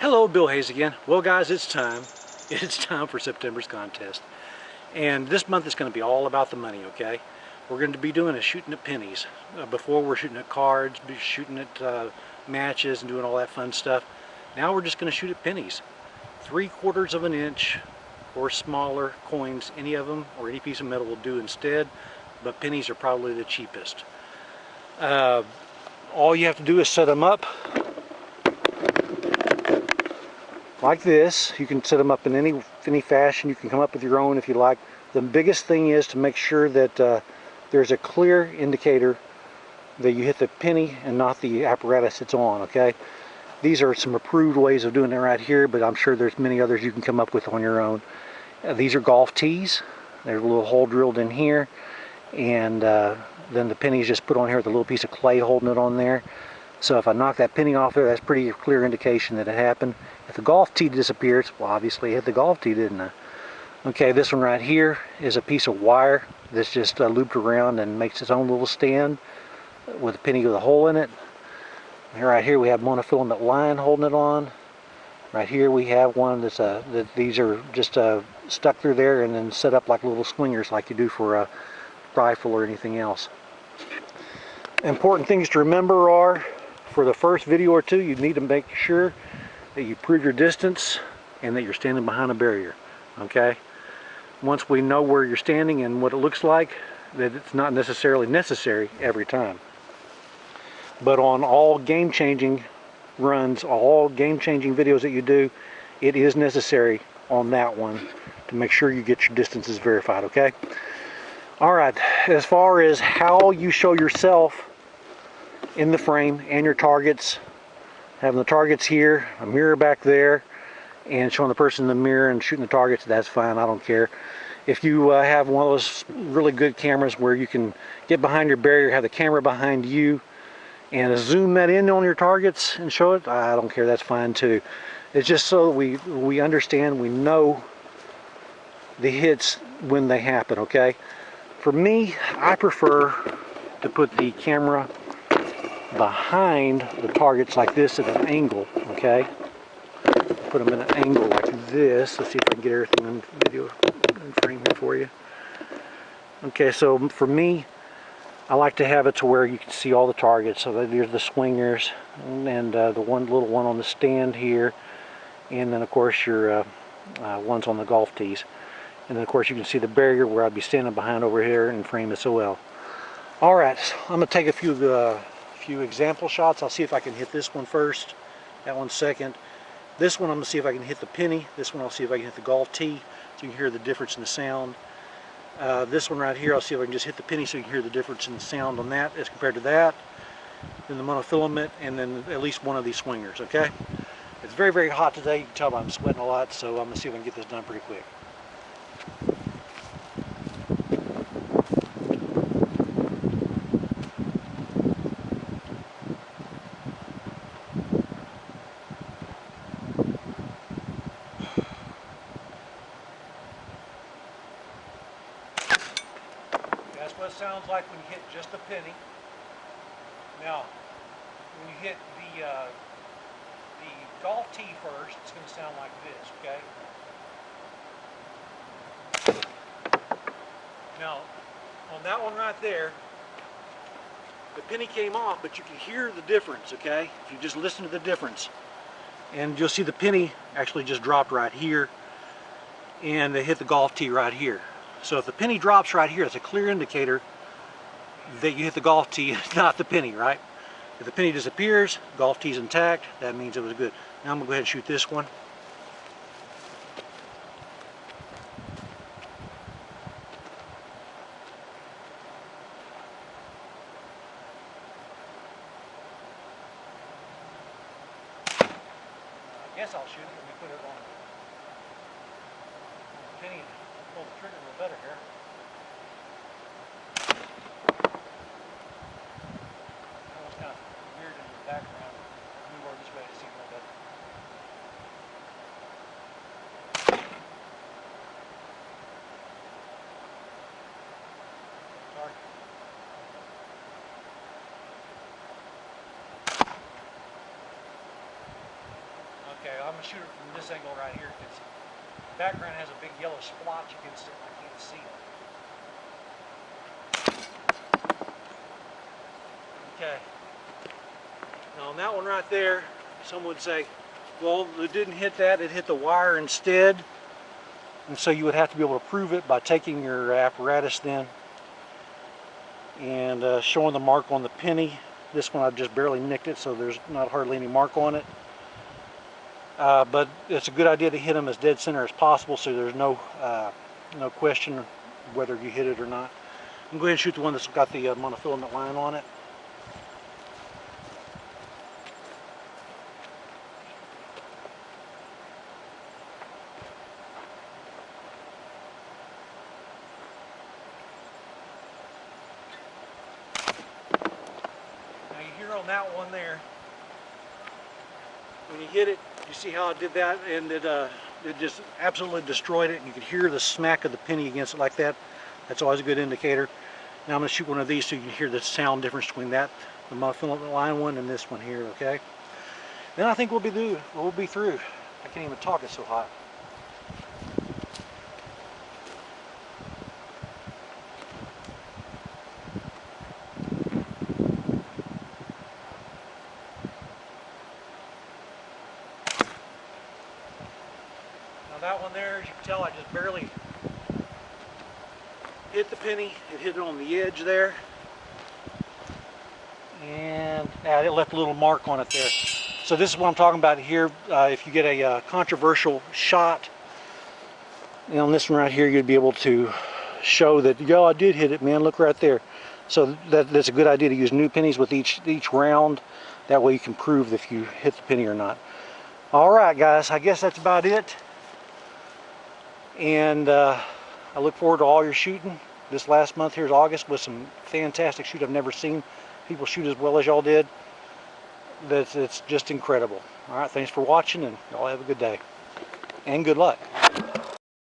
Hello, Bill Hayes again. Well guys, it's time. It's time for September's contest. And this month is going to be all about the money, okay? We're going to be doing a shooting at pennies. Before we're shooting at cards, shooting at matches and doing all that fun stuff. Now we're just going to shoot at pennies. 3/4 of an inch or smaller coins, any of them or any piece of metal will do instead, but pennies are probably the cheapest. All you have to do is set them up like this. You can set them up in any fashion. You can come up with your own if you like. The biggest thing is to make sure that there's a clear indicator that you hit the penny and not the apparatus it's on, okay? These are some approved ways of doing it right here, but I'm sure there's many others you can come up with on your own. These are golf tees. There's a little hole drilled in here, and then the penny is just put on here with a little piece of clay holding it on there. So if I knock that penny off there, that's pretty clear indication that it happened. If the golf tee disappears, well, obviously I hit the golf tee, didn't I? Okay, this one right here is a piece of wire that's just looped around and makes its own little stand with a penny with a hole in it. And right here we have monofilament line holding it on. Right here we have one that's that these are just stuck through there and then set up like little swingers like you do for a rifle or anything else. Important things to remember are, for the first video or two, you need to make sure that you prove your distance and that you're standing behind a barrier, okay? Once we know where you're standing and what it looks like, that it's not necessarily necessary every time. But on all game-changing runs, all game-changing videos that you do, it is necessary on that one to make sure you get your distances verified, okay? Alright, as far as how you show yourself in the frame and your targets, having the targets here, a mirror back there, and showing the person in the mirror and shooting the targets, that's fine, I don't care. If you have one of those really good cameras where you can get behind your barrier, have the camera behind you, and zoom that in on your targets and show it, I don't care, that's fine too. It's just so that we understand, we know the hits when they happen, okay? For me, I prefer to put the camera behind the targets like this at an angle, okay? Put them in an angle like this. Let's see if I can get everything on video in frame here for you. Okay, so for me, I like to have it to where you can see all the targets. So there's the swingers, and the one little one on the stand here, and then of course your ones on the golf tees. And then of course you can see the barrier where I'd be standing behind over here and frame as well. Alright, so I'm going to take a few example shots. I'll see if I can hit this one first, that one second. This one I'm going to see if I can hit the penny. This one I'll see if I can hit the golf tee so you can hear the difference in the sound. This one right here I'll see if I can just hit the penny so you can hear the difference in the sound on that as compared to that. Then the monofilament, and then at least one of these swingers, okay? It's very, very hot today. You can tell I'm sweating a lot, so I'm going to see if I can get this done pretty quick. That's what it sounds like when you hit just a penny. Now, when you hit the golf tee first, it's going to sound like this, okay? Now, on that one right there, the penny came off, but you can hear the difference, okay? If you just listen to the difference. And you'll see the penny actually just dropped right here, and they hit the golf tee right here. So if the penny drops right here, it's a clear indicator that you hit the golf tee, not the penny, right? If the penny disappears, golf tee's intact, that means it was good. Now I'm going to go ahead and shoot this one. I guess I'll shoot it. Let me put it on the penny and pull the trigger a little better here. That was kind of weird in the background. Move over this way to see a little bit. Sorry. Okay, I'm going to shoot it from this angle right here because the background has a big yellow splotch against it and I can't see it. Okay. Now on that one right there, someone would say, well, it didn't hit that, it hit the wire instead. And so you would have to be able to prove it by taking your apparatus then and showing the mark on the penny. This one I just barely nicked it, so there's not hardly any mark on it. But it's a good idea to hit them as dead center as possible so there's no question whether you hit it or not. I'm going to go ahead and shoot the one that's got the monofilament line on it. Now you hear on that one there, when you hit it, you see how I did that, and it just absolutely destroyed it. You could hear the smack of the penny against it like that. That's always a good indicator. Now I'm going to shoot one of these so you can hear the sound difference between that, the monofilament line one, and this one here. Okay. Then I think we'll be through. I can't even talk, it's so hot. Now that one there, as you can tell, I just barely hit the penny. It hit it on the edge there. And it left a little mark on it there. So this is what I'm talking about here. If you get a controversial shot, and on this one right here, you'd be able to show that, yo, I did hit it, man, look right there. So that's a good idea to use new pennies with each round. That way you can prove if you hit the penny or not. All right, guys, I guess that's about it. And I look forward to all your shooting. This last month here is August with some fantastic shoot I've never seen people shoot as well as y'all did. It's just incredible. All right, thanks for watching, and y'all have a good day and good luck.